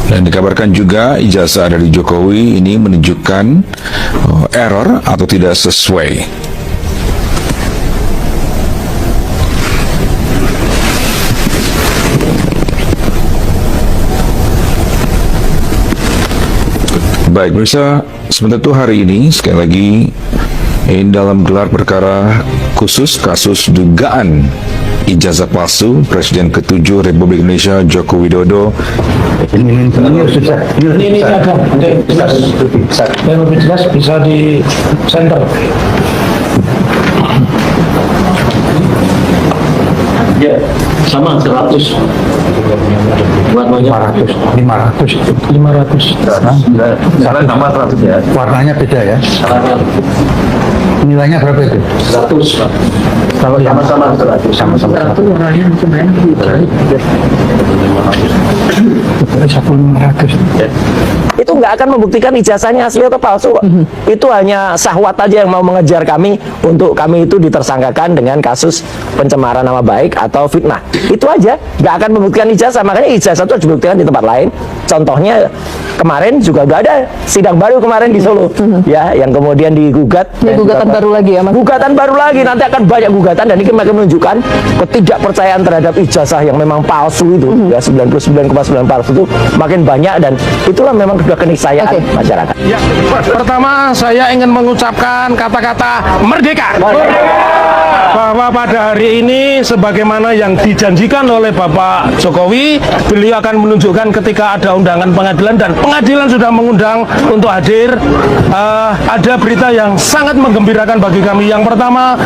Dan dikabarkan juga ijazah dari Jokowi ini menunjukkan error atau tidak sesuai. Baik, pemirsa, sementara itu hari ini sekali lagi dalam gelar perkara khusus kasus dugaan ijazah palsu Presiden ke-7 Republik Indonesia Joko Widodo. Ini ada jelas. Yang lebih jelas bisa di center. Ya, sama 100. Warnanya 500. Salah sama 100 ya. Warnanya beda ya. Nilainya berapa itu? 100 Pak. Kalau yang Sama-sama 100. sama-sama 100 warnanya itu 1.500. Itu nggak akan membuktikan ijazahnya asli atau palsu kok. Itu hanya syahwat aja yang mau mengejar kami untuk kami itu ditersangkakan dengan kasus pencemaran nama baik atau fitnah. Itu aja, nggak akan membuktikan ijazah. Makanya ijazah itu harus dibuktikan di tempat lain. Contohnya kemarin juga udah ada sidang baru kemarin di Solo, ya, yang kemudian digugat. Ini gugatan baru lagi ya, Mas? Gugatan baru lagi, nanti akan banyak gugatan dan ini makin menunjukkan ketidakpercayaan terhadap ijazah yang memang palsu itu, ya 99,9 palsu itu makin banyak dan itulah memang sudah keniscayaan masyarakat. Ya, pertama saya ingin mengucapkan kata-kata merdeka. Bahwa pada hari ini sebagaimana yang dijanjikan oleh Bapak Jokowi, beliau akan menunjukkan ketika ada undangan pengadilan dan pengadilan sudah mengundang untuk hadir. Ada berita yang sangat menggembirakan bagi kami. Yang pertama,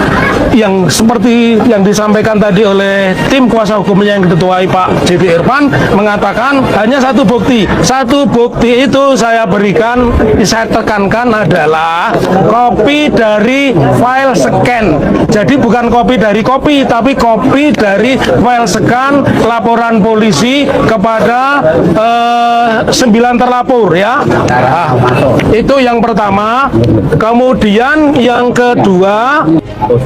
yang seperti yang disampaikan tadi oleh tim kuasa hukumnya yang diketuai Pak JB Irfan, mengatakan hanya satu bukti. Satu bukti itu saya berikan, saya tekankan adalah kopi dari file scan. Jadi bukan kopi dari kopi, tapi kopi dari file scan laporan polisi kepada 9 terlapor, ya. Nah, itu yang pertama. Kemudian yang kedua,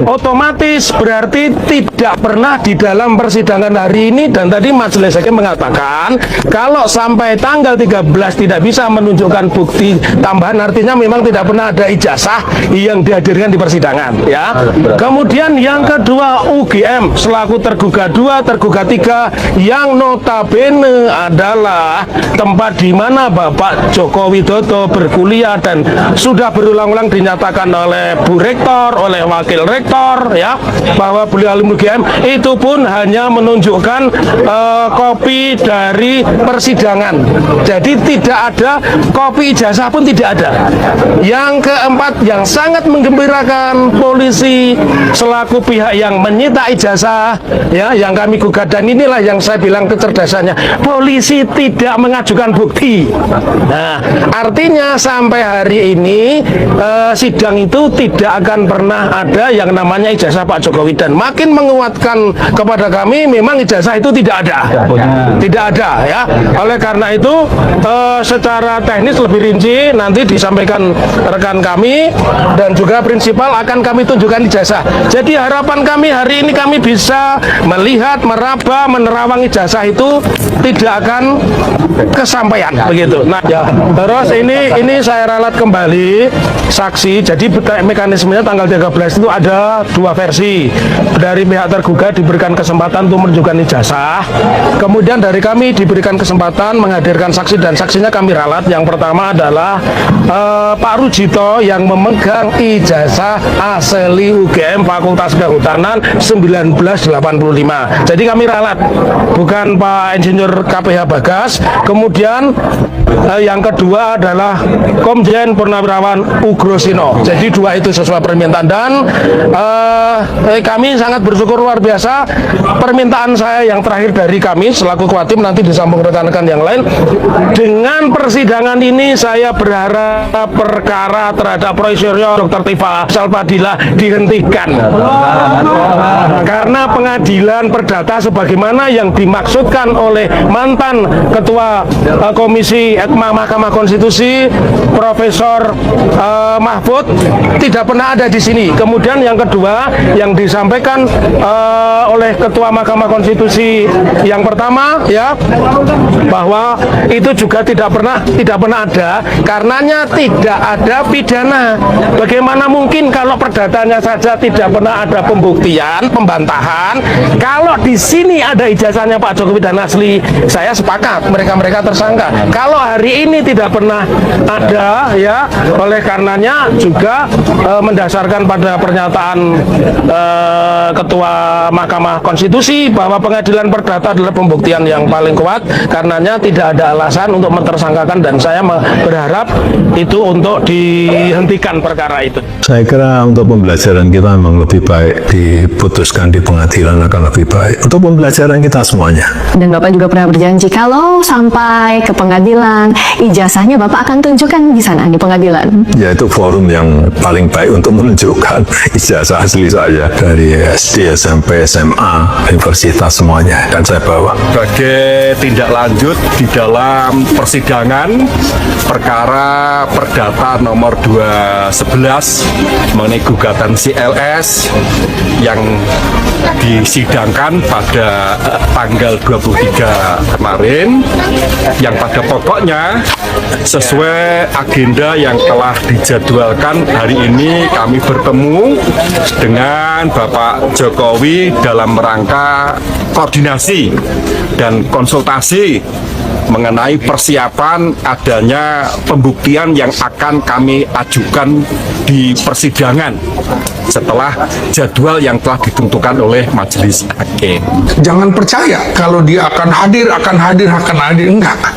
otomatis berarti tidak pernah di dalam persidangan hari ini, dan tadi majelis hakim mengatakan kalau sampai tanggal 13 tidak bisa menunjukkan bukti tambahan, artinya memang tidak pernah ada ijazah yang dihadirkan di persidangan, ya. Kemudian yang kedua, UGM selaku tergugat 2, tergugat 3 yang notabene adalah tempat di mana Bapak Joko Widodo berkuliah dan sudah berulang-ulang dinyatakan oleh Bu Rektor, oleh Wakil Rektor, ya, bahwa beliau alumni UGM, itu pun hanya menunjukkan kopi dari persidangan. Jadi tidak ada kopi ijazah pun tidak ada. Yang keempat, yang sangat menggembirakan, polisi selaku pihak yang menyita ijazah, ya, yang kami gugat, dan inilah yang saya bilang kecerdasannya, polisi tidak mengajukan bukti. Nah, artinya sampai hari ini sidang itu tidak akan pernah ada yang namanya ijazah Pak Jokowi, dan makin menguatkan kepada kami memang ijazah itu tidak ada. Tidak ada, ya. Oleh karena itu secara teknis lebih rinci nanti disampaikan rekan kami, dan juga prinsipal akan kami tunjukkan ijazah. Jadi harapan kami hari ini kami bisa melihat, meraba, menerawang ijazah itu tidak akan kesampaian, begitu. Nah, ya, terus ini saya ralat kembali saksi. Jadi mekanismenya tanggal 13 itu ada 2 versi. Dari pihak tergugat diberikan kesempatan untuk menunjukkan ijazah. Kemudian dari kami diberikan kesempatan menghadirkan saksi, dan saksinya kami ralat. Yang pertama adalah Pak Rujito yang memegang ijazah asli UGM Fakultas Kehutanan 1985. Jadi kami ralat, bukan Pak Insinyur KPH Bagas. Kemudian yang kedua adalah Komjen Purnawirawan Ugrosino. Jadi 2 itu sesuai permintaan, dan kami sangat bersyukur luar biasa. Permintaan saya yang terakhir dari kami selaku ketua tim, nanti disambung rekan-rekan yang lain. Dengan persidangan ini saya berharap perkara terhadap Profesor Dr. Tifa Salpadila dihentikan. Karena pengadilan perdata sebagaimana yang dimaksudkan oleh mantan Ketua Komisi Mahkamah Konstitusi Profesor Mahfud tidak pernah ada di sini. Kemudian yang kedua yang disampaikan oleh Ketua Mahkamah Konstitusi yang pertama ya, bahwa itu juga tidak pernah ada, karenanya tidak ada pidana. Bagaimana mungkin kalau perdatanya saja tidak pernah ada pembuktian, pembantahan? Kalau di sini ada ijazahnya Pak Jokowi dan asli, saya sepakat mereka tersangka. Kalau hari ini tidak pernah ada ya, oleh karenanya juga mendasarkan pada pernyataan Ketua Mahkamah Konstitusi bahwa pengadilan perdata adalah pembuktian yang paling kuat, karenanya tidak ada alasan untuk mentersangkakan, dan saya berharap itu untuk dihentikan perkara itu. Saya kira untuk pembelajaran kita memang lebih baik diputuskan di pengadilan akan lebih baik untuk pembelajaran kita semuanya. Dan Bapak juga pernah berjanji kalau sampai ke pengadilan, ijazahnya Bapak akan tunjukkan di sana, di pengadilan. Ya, itu forum yang paling baik untuk menunjukkan ijazah asli saya dari SD, SMP, SMA, universitas semuanya, dan saya bawa. Sebagai tindak lanjut di dalam persidangan perkara perdata nomor 211 mengenai gugatan CLS yang disidangkan pada tanggal 23 kemarin, yang pada pokoknya sesuai agenda yang telah dijadwalkan hari ini kami bertemu dengan Bapak Jokowi dalam rangka koordinasi dan konsultasi mengenai persiapan adanya pembuktian yang akan kami ajukan di persidangan setelah jadwal yang telah ditentukan oleh majelis hakim. Jangan percaya kalau dia akan hadir. Enggak akan.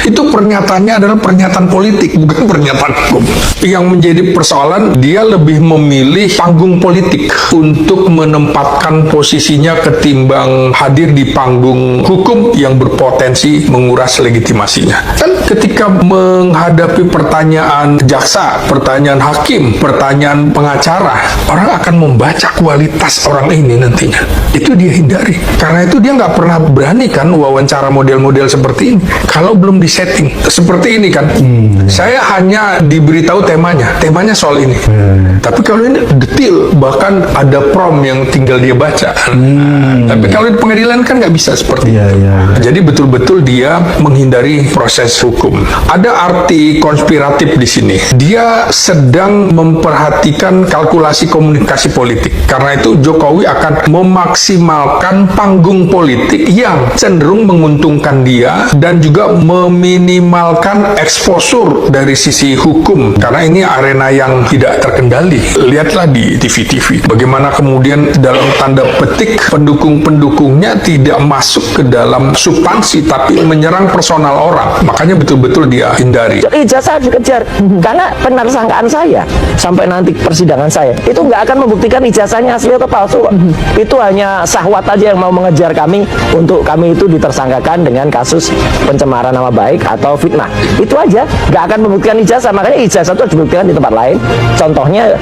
Itu pernyataannya adalah pernyataan politik, bukan pernyataan hukum. Yang menjadi persoalan, dia lebih memilih panggung politik untuk menempatkan posisinya ketimbang hadir di panggung hukum yang berpotensi menguras legitimasinya. Kan ketika menghadapi pertanyaan jaksa, pertanyaan hakim, pertanyaan pengacara, orang akan membaca kualitas orang ini nantinya. Itu dia hindari. Karena itu dia nggak pernah berani kan wawancara model-model seperti ini. Kalau belum disetting seperti ini kan, saya hanya diberitahu temanya soal ini. Tapi kalau ini detail, bahkan ada prom yang tinggal dia baca. Tapi kalau di pengadilan kan nggak bisa seperti itu. Jadi betul-betul dia menghindari proses hukum. Ada arti konspiratif di sini. Dia sedang memperhatikan kalkulasi komunikasi politik. Karena itu Jokowi akan memaksimalkan panggung politik yang cenderung menguntungkan dia dan juga meminimalkan eksposur dari sisi hukum, karena ini arena yang tidak terkendali. Lihatlah di TV-TV bagaimana kemudian dalam tanda petik pendukung-pendukungnya tidak masuk ke dalam substansi tapi menyerang personal orang. Makanya betul-betul dia hindari. Ijazah harus dikejar, karena penersangkaan saya sampai nanti persidangan saya itu nggak akan membuktikan ijazahnya asli atau palsu. Itu hanya syahwat aja yang mau mengejar kami untuk kami itu ditersangkakan dengan kasus pencemaran nama baik atau fitnah. Itu aja, nggak akan membuktikan ijazah. Makanya ijazah itu harus dibuktikan di tempat lain. Contohnya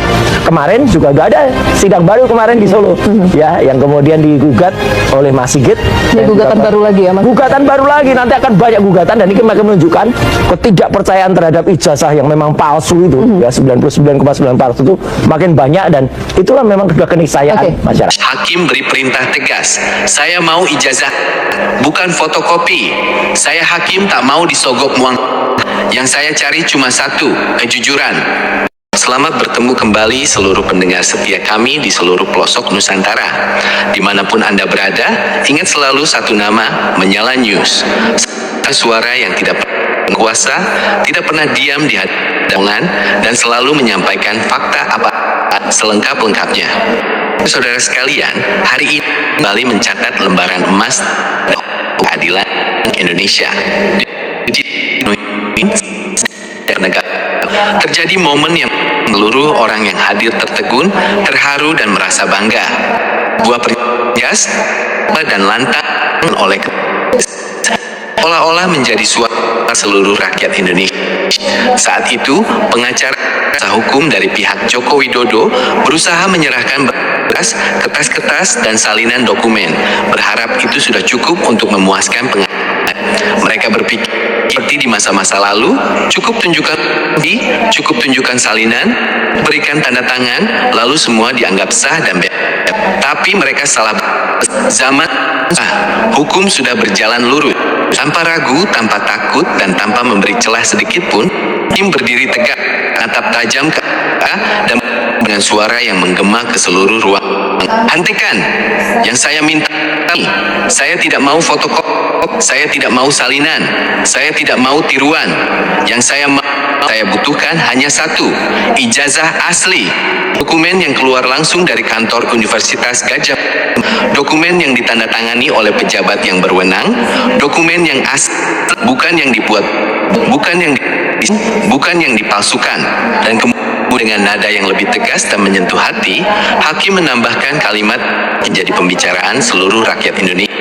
kemarin juga udah ada sidang baru kemarin di Solo, ya, yang kemudian digugat oleh Mas Sigit. Gugatan baru lagi ya, Mas? Gugatan baru lagi, nanti akan banyak gugatan, dan ini makin menunjukkan ketidakpercayaan terhadap ijazah yang memang palsu itu, ya 99,9% itu makin banyak, dan itulah memang sudah keniscayaan masyarakat. Hakim beri perintah tegas, saya mau ijazah, bukan fotokopi. Saya hakim tak mau disogok muang. Yang saya cari cuma satu, kejujuran. Selamat bertemu kembali seluruh pendengar setia kami di seluruh pelosok Nusantara. Dimanapun Anda berada, ingat selalu satu nama, Menyala News. Suara yang tidak pernah kuasa, tidak pernah diam di hadapan, dan selalu menyampaikan fakta apa selengkap-lengkapnya. Saudara sekalian, hari ini kembali mencatat lembaran emas keadilan Indonesia. Terjadi momen yang seluruh orang yang hadir tertegun, terharu dan merasa bangga. Buah perjas dan lantang oleh olah-olah menjadi suara seluruh rakyat Indonesia. Saat itu, pengacara hukum dari pihak Joko Widodo berusaha menyerahkan berkas, kertas-kertas, dan salinan dokumen, berharap itu sudah cukup untuk memuaskan pengacara. Mereka berpikir Seperti di masa-masa lalu, cukup tunjukkan salinan, berikan tanda tangan, lalu semua dianggap sah dan beres. Tapi mereka salah. Zaman hukum sudah berjalan lurus. Tanpa ragu, tanpa takut, dan tanpa memberi celah sedikit pun, tim berdiri tegak, natap tajam ke dan dengan suara yang menggema ke seluruh ruang. Hentikan! Yang saya minta, saya tidak mau fotokopi, saya tidak mau salinan, saya tidak mau tiruan. Yang saya butuhkan hanya satu, ijazah asli. Dokumen yang keluar langsung dari kantor Universitas Gadjah. Dokumen yang ditandatangani oleh pejabat yang berwenang. Dokumen yang asli, bukan yang dibuat, bukan yang dipalsukan. Dan kemudian dengan nada yang lebih tegas dan menyentuh hati, hakim menambahkan kalimat menjadi pembicaraan seluruh rakyat Indonesia.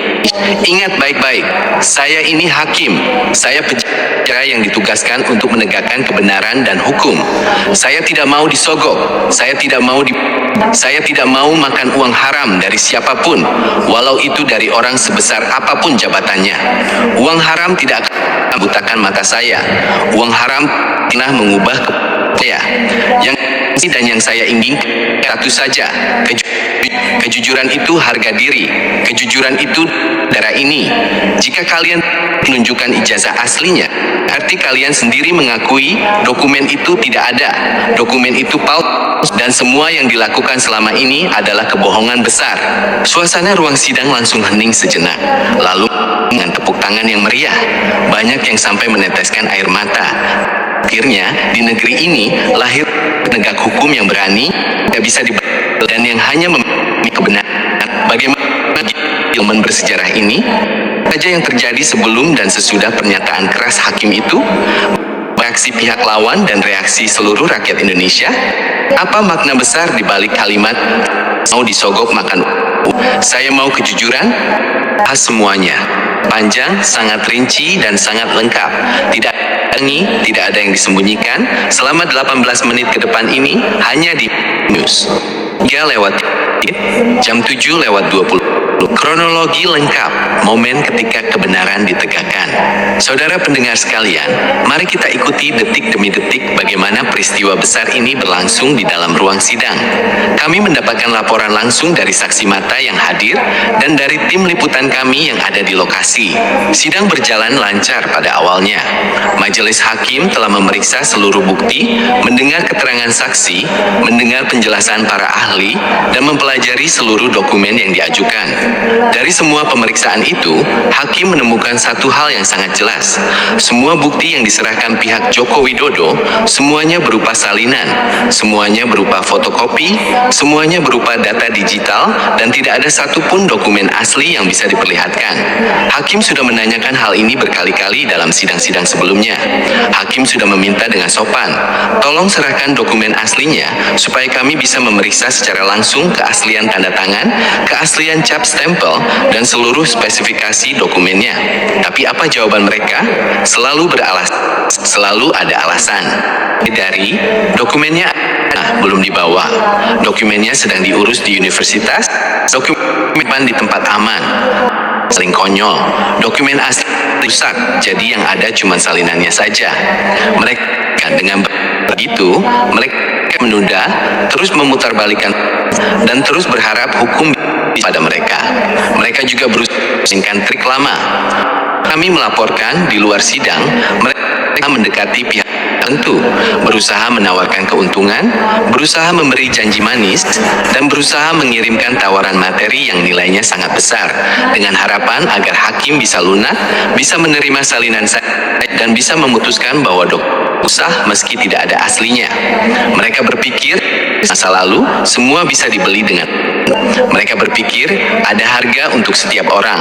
Ingat baik-baik, saya ini hakim, saya penjara yang ditugaskan untuk menegakkan kebenaran dan hukum. Saya tidak mau disogok, saya tidak mau makan uang haram dari siapapun, walau itu dari orang sebesar apapun jabatannya. Uang haram tidak akan membutakan mata saya. Uang haram pernah mengubah saya. Yang saya ingin satu saja, kejujuran itu harga diri, kejujuran itu darah ini. Jika kalian menunjukkan ijazah aslinya, arti kalian sendiri mengakui dokumen itu tidak ada, dokumen itu palsu, dan semua yang dilakukan selama ini adalah kebohongan besar. Suasana ruang sidang langsung hening sejenak, lalu dengan tepuk tangan yang meriah, banyak yang sampai meneteskan air mata. Akhirnya, di negeri ini lahir penegak hukum yang berani, tidak bisa dan yang hanya memiliki kebenaran. Bagaimana ilmu bersejarah ini? Saja yang terjadi sebelum dan sesudah pernyataan keras hakim itu, reaksi pihak lawan dan reaksi seluruh rakyat Indonesia. Apa makna besar di balik kalimat mau disogok makan? Saya mau kejujuran, semuanya. Panjang, sangat rinci, dan sangat lengkap. Tidak ada yang disembunyikan. Selama 18 menit ke depan ini hanya di news. 3 jam 7:20. Kronologi lengkap, momen ketika kebenaran ditegakkan. Saudara pendengar sekalian, mari kita ikuti detik demi detik bagaimana peristiwa besar ini berlangsung di dalam ruang sidang. Kami mendapatkan laporan langsung dari saksi mata yang hadir dan dari tim liputan kami yang ada di lokasi. Sidang berjalan lancar pada awalnya. Majelis hakim telah memeriksa seluruh bukti, mendengar keterangan saksi, mendengar penjelasan para ahli, dan mempelajari seluruh dokumen yang diajukan. Dari semua pemeriksaan itu, hakim menemukan satu hal yang sangat jelas. Semua bukti yang diserahkan pihak Joko Widodo, semuanya berupa salinan, semuanya berupa fotokopi, semuanya berupa data digital, dan tidak ada satupun dokumen asli yang bisa diperlihatkan. Hakim sudah menanyakan hal ini berkali-kali dalam sidang-sidang sebelumnya. Hakim sudah meminta dengan sopan, tolong serahkan dokumen aslinya, supaya kami bisa memeriksa secara langsung keaslian tanda tangan, keaslian cap stempel, dan seluruh spesifikasi dokumennya. Tapi apa jawaban mereka? Selalu selalu ada alasan. Dari dokumennya belum dibawa, dokumennya sedang diurus di universitas, dokumen di tempat aman. Saling konyol, dokumen asli rusak, jadi yang ada cuma salinannya saja. Mereka dengan begitu, mereka menunda, terus memutarbalikan, dan terus berharap hukum pada mereka. Mereka juga berusaha menginginkan trik lama. Kami melaporkan di luar sidang, mereka mendekati pihak tertentu, berusaha menawarkan keuntungan, berusaha memberi janji manis, dan berusaha mengirimkan tawaran materi yang nilainya sangat besar, dengan harapan agar hakim bisa lunak, bisa menerima salinan dan bisa memutuskan bahwa sah meski tidak ada aslinya. Mereka berpikir masa lalu semua bisa dibeli dengan. Mereka berpikir ada harga untuk setiap orang.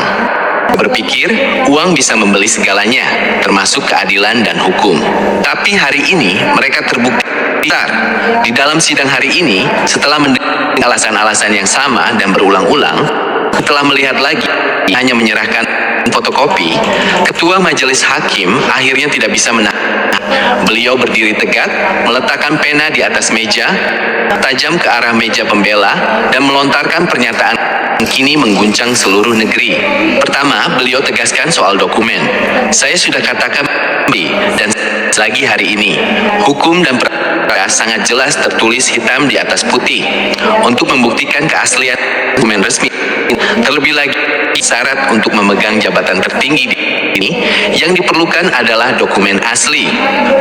Berpikir uang bisa membeli segalanya, termasuk keadilan dan hukum. Tapi hari ini mereka terbukti besar. Di dalam sidang hari ini, setelah mendengar alasan-alasan yang sama dan berulang-ulang, setelah melihat lagi hanya menyerahkan fotokopi, ketua majelis hakim akhirnya tidak bisa menahan. Beliau berdiri tegak, meletakkan pena di atas meja, tajam ke arah meja pembela dan melontarkan pernyataan yang kini mengguncang seluruh negeri. Pertama, beliau tegaskan soal dokumen. Saya sudah katakan dan lagi hari ini, hukum dan peraturan sangat jelas tertulis hitam di atas putih untuk membuktikan keaslian dokumen resmi. Terlebih lagi, syarat untuk memegang jabatan tertinggi di ini yang diperlukan adalah dokumen asli.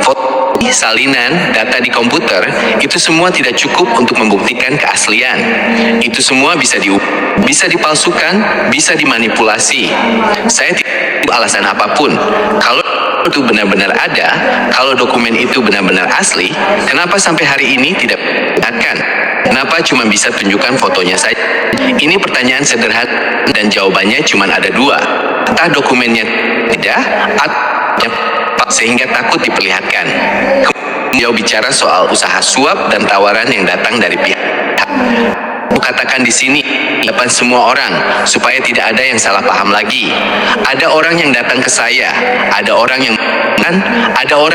Foto, salinan, data di komputer, itu semua tidak cukup untuk membuktikan keaslian. Itu semua bisa dipalsukan, bisa dimanipulasi. Saya tidak tahu alasan apapun. Kalau itu benar-benar ada, kalau dokumen itu benar-benar asli, kenapa sampai hari ini tidak diperlihatkan? Kenapa cuma bisa tunjukkan fotonya saja? Ini pertanyaan sederhana dan jawabannya cuma ada dua. Entah dokumennya tidak, atau sehingga takut diperlihatkan. Kemudian dia bicara soal usaha suap dan tawaran yang datang dari pihak. Katakan di sini depan semua orang supaya tidak ada yang salah paham lagi. Ada orang yang datang ke saya, ada orang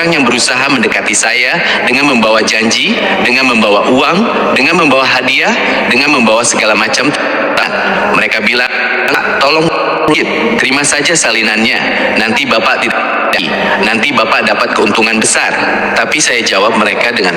yang berusaha mendekati saya dengan membawa janji, dengan membawa uang, dengan membawa hadiah, dengan membawa segala macam. Mereka bilang, tolong terima saja salinannya, nanti Bapak dapat keuntungan besar. Tapi saya jawab mereka dengan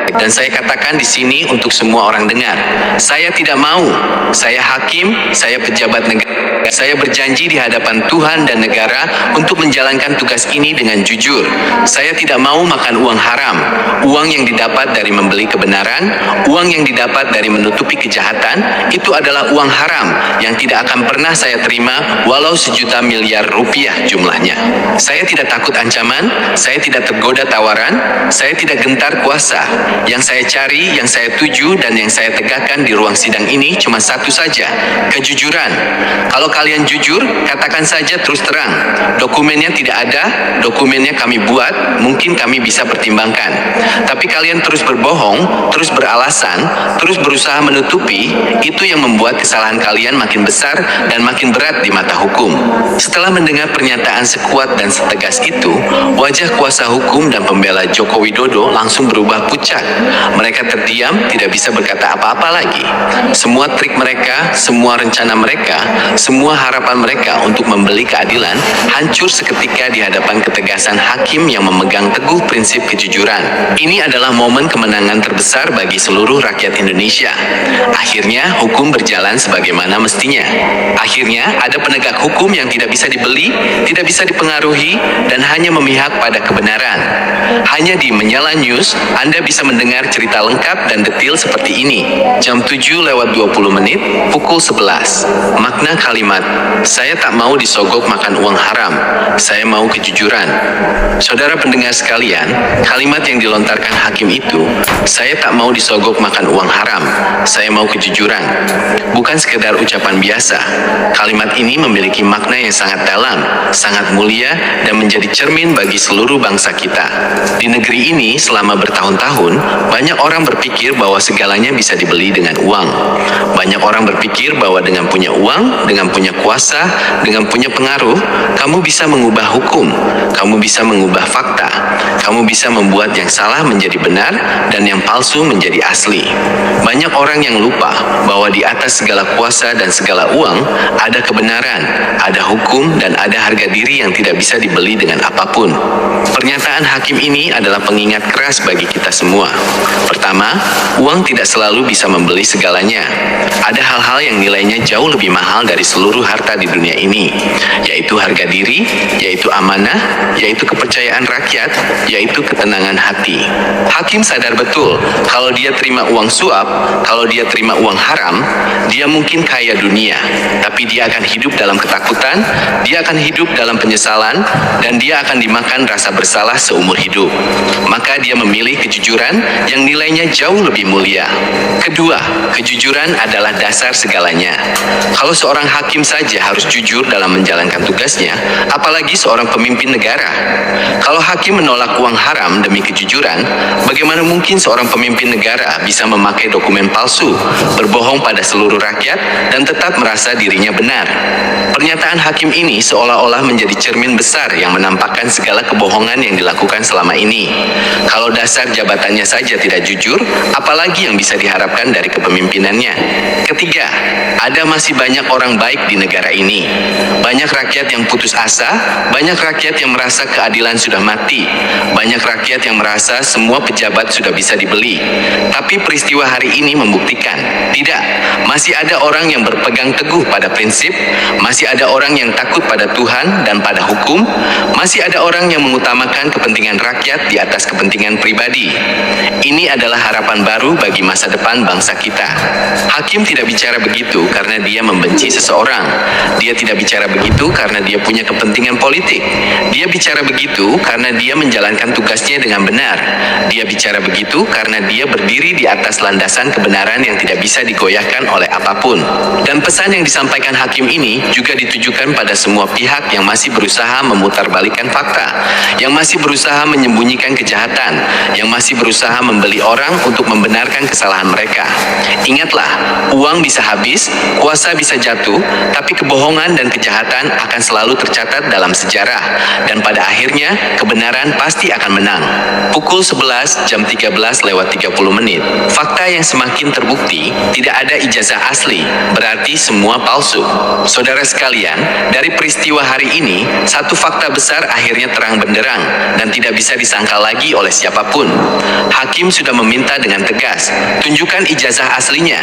dan saya katakan di sini untuk semua orang dengar, saya tidak mau. Saya hakim, saya pejabat negara. Saya berjanji di hadapan Tuhan dan negara untuk menjalankan tugas ini dengan jujur. Saya tidak mau makan uang haram, uang yang didapat dari membeli kebenaran, uang yang didapat dari menutupi kejahatan. Itu adalah uang haram yang tidak akan pernah saya terima walau sejuta miliar rupiah jumlahnya. Saya tidak takut ancaman, saya tidak tergoda tawaran, saya tidak gentar kuasa. Yang saya cari, yang saya tuju, dan yang saya tegakkan di ruang sidang ini cuma satu saja, kejujuran. Kalau kalian jujur, katakan saja terus terang. Dokumennya tidak ada, dokumennya kami buat, mungkin kami bisa pertimbangkan. Tapi kalian terus berbohong, terus beralasan, terus berusaha menutupi, itu yang membuat kesalahan kalian makin besar dan makin berat di mata hukum. Setelah mendengar pernyataan sekuat dan setegas itu, wajah kuasa hukum dan pembela Joko Widodo langsung berubah pucat. Mereka terdiam, tidak bisa berkata apa-apa lagi. Semua trik mereka, semua rencana mereka, semua harapan mereka untuk membeli keadilan hancur seketika di hadapan ketegasan hakim yang memegang teguh prinsip kejujuran. Ini adalah momen kemenangan terbesar bagi seluruh rakyat Indonesia. Akhirnya hukum berjalan sebagaimana mestinya. Akhirnya ada penegak hukum yang tidak bisa dibeli, tidak bisa dipengaruhi, dan hanya memihak pada kebenaran. Hanya di Menyala News, Anda bisa mendengar cerita lengkap dan detail seperti ini. Jam 7:20, pukul 11. Makna kalimat, saya tak mau disogok makan uang haram, saya mau kejujuran. Saudara pendengar sekalian, kalimat yang dilontarkan hakim itu, saya tak mau disogok makan uang haram, saya mau kejujuran, bukan sekedar ucapan biasa. Kalimat ini memiliki makna yang sangat dalam, sangat mulia, dan menjadi cermin bagi seluruh bangsa kita. Di negeri ini selama bertahun-tahun, banyak orang berpikir bahwa segalanya bisa dibeli dengan uang. Banyak orang berpikir bahwa dengan punya uang, dengan punya kuasa, dengan punya pengaruh, kamu bisa mengubah hukum, kamu bisa mengubah fakta, kamu bisa membuat yang salah menjadi benar dan yang palsu menjadi asli. Banyak orang yang lupa bahwa di atas segala kuasa dan segala uang ada kebenaran, ada hukum, dan ada harga diri yang tidak bisa dibeli dengan apapun. Pernyataan hakim ini adalah pengingat keras bagi kita semua. Pertama, uang tidak selalu bisa membeli segalanya. Ada hal-hal yang nilainya jauh lebih mahal dari seluruh harta di dunia ini, yaitu harga diri, yaitu amanah, yaitu kepercayaan rakyat, yaitu ketenangan hati. Hakim sadar betul kalau dia terima uang suap, kalau dia terima uang haram, dia mungkin kaya dunia, tapi dia akan hidup dalam ketakutan, dia akan hidup dalam penyesalan, dan dia akan dimakan rasa bersalah seumur hidup. Maka dia memilih kejujuran yang nilainya jauh lebih mulia. Kedua, kejujuran adalah dasar segalanya. Kalau seorang hakim saja harus jujur dalam menjalankan tugasnya, apalagi seorang pemimpin negara. Kalau hakim menolak uang uang haram demi kejujuran, bagaimana mungkin seorang pemimpin negara bisa memakai dokumen palsu, berbohong pada seluruh rakyat, dan tetap merasa dirinya benar? Pernyataan hakim ini seolah-olah menjadi cermin besar yang menampakkan segala kebohongan yang dilakukan selama ini. Kalau dasar jabatannya saja tidak jujur, apalagi yang bisa diharapkan dari kepemimpinannya? Ketiga, ada masih banyak orang baik di negara ini. Banyak rakyat yang putus asa, banyak rakyat yang merasa keadilan sudah mati, banyak rakyat yang merasa semua pejabat sudah bisa dibeli. Tapi peristiwa hari ini membuktikan, tidak, masih ada orang yang berpegang teguh pada prinsip, masih ada orang yang takut pada Tuhan dan pada hukum, masih ada orang yang mengutamakan kepentingan rakyat di atas kepentingan pribadi. Ini adalah harapan baru bagi masa depan bangsa kita. Hakim tidak bicara begitu karena dia membenci seseorang. Dia tidak bicara begitu karena dia punya kepentingan politik. Dia bicara begitu karena dia menjalankan tugasnya dengan benar. Dia bicara begitu karena dia berdiri di atas landasan kebenaran yang tidak bisa digoyahkan oleh apapun. Dan pesan yang disampaikan hakim ini juga ditujukan pada semua pihak yang masih berusaha memutarbalikkan fakta, yang masih berusaha menyembunyikan kejahatan, yang masih berusaha membeli orang untuk membenarkan kesalahan mereka. Ingatlah, uang bisa habis, kuasa bisa jatuh, tapi kebohongan dan kejahatan akan selalu tercatat dalam sejarah, dan pada akhirnya kebenaran pasti akan menang. Pukul 11 jam 13:30. Fakta yang semakin terbukti, tidak ada ijazah asli, berarti semua palsu. Saudara sekalian, dari peristiwa hari ini, satu fakta besar akhirnya terang benderang dan tidak bisa disangkal lagi oleh siapapun. Hakim sudah meminta dengan tegas, tunjukkan ijazah aslinya.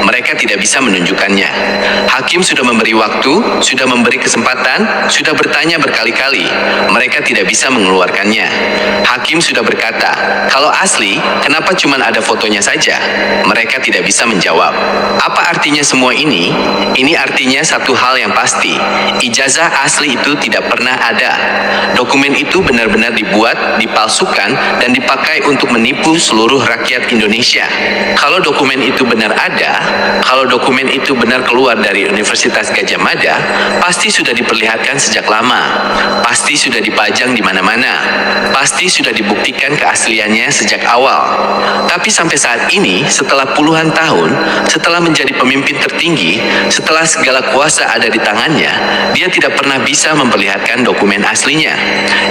Mereka tidak bisa menunjukkannya. Hakim sudah memberi waktu, sudah memberi kesempatan, sudah bertanya berkali-kali. Mereka tidak bisa mengeluarkannya. Hakim sudah berkata, kalau asli, kenapa cuma ada fotonya saja? Mereka tidak bisa menjawab. Apa artinya semua ini? Ini artinya satu hal yang pasti, ijazah asli itu tidak pernah ada. Dokumen itu benar-benar dibuat, dipalsukan, dan dipakai untuk menipu seluruh rakyat Indonesia. Kalau dokumen itu benar ada, kalau dokumen itu benar keluar dari Universitas Gadjah Mada, pasti sudah diperlihatkan sejak lama, pasti sudah dipajang di mana-mana, pasti sudah dibuktikan keasliannya sejak awal. Tapi sampai saat ini, setelah puluhan tahun, setelah menjadi pemimpin tertinggi, setelah segala kuasa ada di tangannya, dia tidak pernah bisa memperlihatkan dokumen aslinya.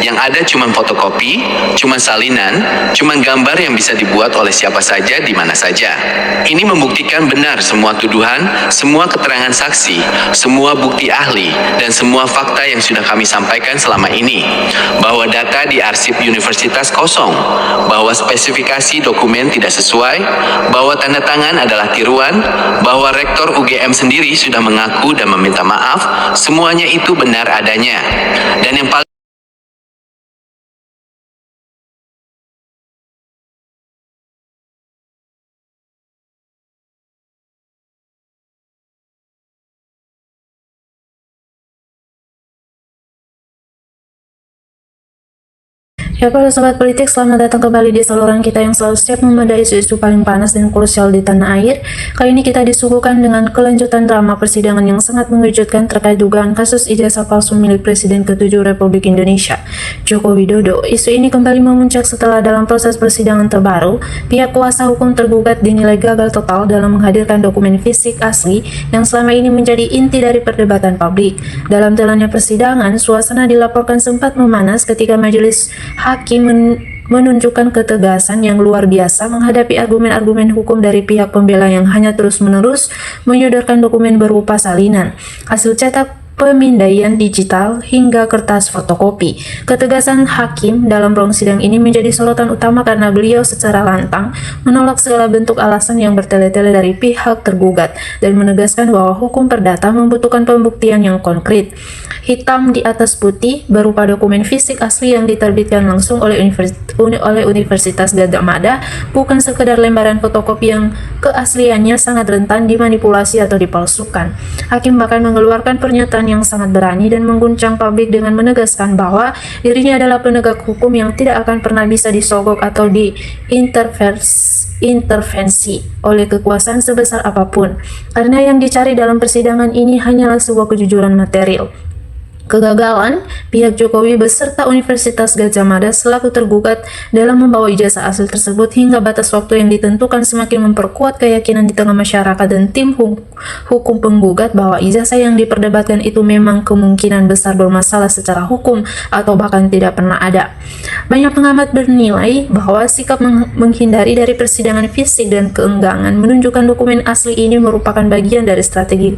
Yang ada cuma fotokopi, cuma salinan, cuma gambar yang bisa dibuat oleh siapa saja di mana saja. Ini membuktikan benar semua tuduhan, semua keterangan saksi, semua bukti ahli, dan semua fakta yang sudah kami sampaikan selama ini. Bahwa data di arsip universitas kosong, bahwa spesifikasi dokumen tidak sesuai, bahwa tanda tangan adalah tiruan, bahwa rektor UGM sendiri sudah mengaku dan meminta maaf, semuanya itu benar adanya. Dan yang paling Ya, para sobat politik, selamat datang kembali di saluran kita yang selalu siap membahas isu-isu paling panas dan krusial di tanah air. Kali ini kita disuguhkan dengan kelanjutan drama persidangan yang sangat mengejutkan terkait dugaan kasus ijazah palsu milik Presiden ke-7 Republik Indonesia, Joko Widodo. Isu ini kembali memuncak setelah dalam proses persidangan terbaru, pihak kuasa hukum tergugat dinilai gagal total dalam menghadirkan dokumen fisik asli yang selama ini menjadi inti dari perdebatan publik. Dalam jalannya persidangan, suasana dilaporkan sempat memanas ketika majelis hakim menunjukkan ketegasan yang luar biasa menghadapi argumen-argumen hukum dari pihak pembela yang hanya terus-menerus menyodorkan dokumen berupa salinan, hasil cetak pemindaian digital, hingga kertas fotokopi. Ketegasan hakim dalam ruang sidang ini menjadi sorotan utama karena beliau secara lantang menolak segala bentuk alasan yang bertele-tele dari pihak tergugat dan menegaskan bahwa hukum perdata membutuhkan pembuktian yang konkret. Hitam di atas putih berupa dokumen fisik asli yang diterbitkan langsung oleh Universitas Gadjah Mada, bukan sekedar lembaran fotokopi yang keasliannya sangat rentan dimanipulasi atau dipalsukan. Hakim bahkan mengeluarkan pernyataan yang sangat berani dan mengguncang publik dengan menegaskan bahwa dirinya adalah penegak hukum yang tidak akan pernah bisa disogok atau diintervensi oleh kekuasaan sebesar apapun, karena yang dicari dalam persidangan ini hanyalah sebuah kejujuran material. kegagalan pihak Jokowi beserta Universitas Gadjah Mada selaku tergugat dalam membawa ijazah asli tersebut hingga batas waktu yang ditentukan semakin memperkuat keyakinan di tengah masyarakat dan tim hukum penggugat bahwa ijazah yang diperdebatkan itu memang kemungkinan besar bermasalah secara hukum atau bahkan tidak pernah ada. Banyak pengamat bernilai bahwa sikap menghindari dari persidangan fisik dan keenggangan menunjukkan dokumen asli ini merupakan bagian dari strategi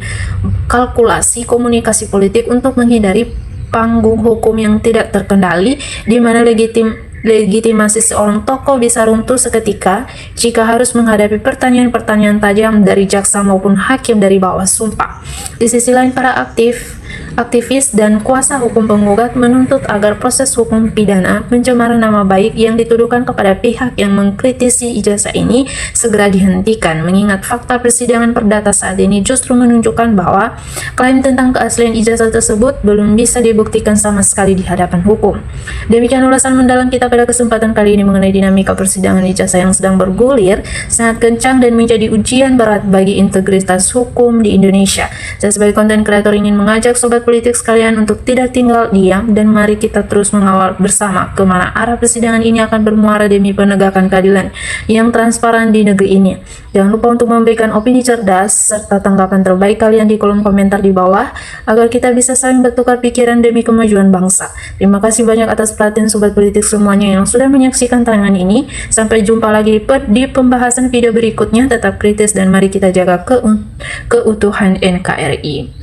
kalkulasi komunikasi politik untuk menghindari panggung hukum yang tidak terkendali, di mana legitimasi seorang tokoh bisa runtuh seketika jika harus menghadapi pertanyaan-pertanyaan tajam dari jaksa maupun hakim dari bawah sumpah. Di sisi lain, para aktivis dan kuasa hukum penggugat menuntut agar proses hukum pidana pencemaran nama baik yang dituduhkan kepada pihak yang mengkritisi ijazah ini segera dihentikan, mengingat fakta persidangan perdata saat ini justru menunjukkan bahwa klaim tentang keaslian ijazah tersebut belum bisa dibuktikan sama sekali di hadapan hukum. Demikian ulasan mendalam kita pada kesempatan kali ini mengenai dinamika persidangan ijazah yang sedang bergulir sangat kencang dan menjadi ujian berat bagi integritas hukum di Indonesia. Saya sebagai konten kreator ingin mengajak sobat politik sekalian untuk tidak tinggal diam dan mari kita terus mengawal bersama kemana arah persidangan ini akan bermuara demi penegakan keadilan yang transparan di negeri ini. Jangan lupa untuk memberikan opini cerdas serta tanggapan terbaik kalian di kolom komentar di bawah agar kita bisa saling bertukar pikiran demi kemajuan bangsa. Terima kasih banyak atas perhatian sobat politik semuanya yang sudah menyaksikan tayangan ini. Sampai jumpa lagi di pembahasan video berikutnya. Tetap kritis dan mari kita jaga keutuhan NKRI.